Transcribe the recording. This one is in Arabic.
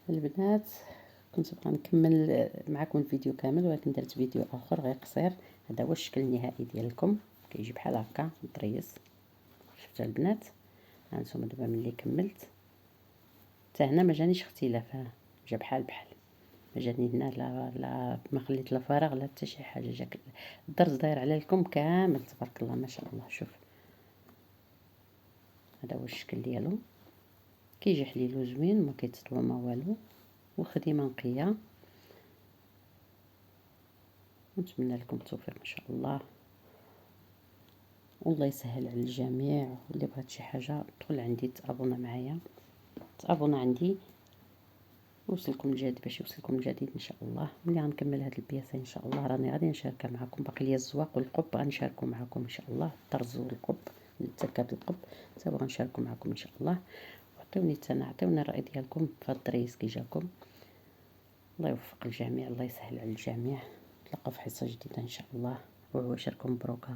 البنات كنت بغا نكمل معكم الفيديو كامل، ولكن درت فيديو اخر غير قصير. هذا هو الشكل النهائي ديالكم، كيجي بحال هكا مطريس. شفتوا البنات؟ هانتوما دابا ملي كملت حتى هنا ما جانيش اختلاف، جا بحال ما جاني هنا لا ما خليت لا فراغ لا حتى شي حاجه. جاك الدرز داير على لكم كامل تبارك الله ما شاء الله. شوف هذا هو الشكل ديالو، كيجي حليل زوين وما كيتطوى ما والو، وخديمه نقيه. نتمنى لكم التوفيق ان شاء الله، والله يسهل على الجميع. واللي بغات شي حاجه دخل عندي تابونا معايا، تابونا عندي يوصلكم الجديد باش يوصلكم الجديد ان شاء الله. ملي غنكمل هاد البياسه ان شاء الله راني غادي نشاركها معكم. باقي ليا الزواق والقب غنشاركو معكم ان شاء الله. الطرز والقب تركب القب حتى هو غنشاركو معكم ان شاء الله. وعطيوني عطيوني الراي ديالكم في هاد الدريس كي جاكم. الله يوفق الجميع، الله يسهل على الجميع. نتلاقاو في حصه جديده ان شاء الله، وعواشركم مبروكه.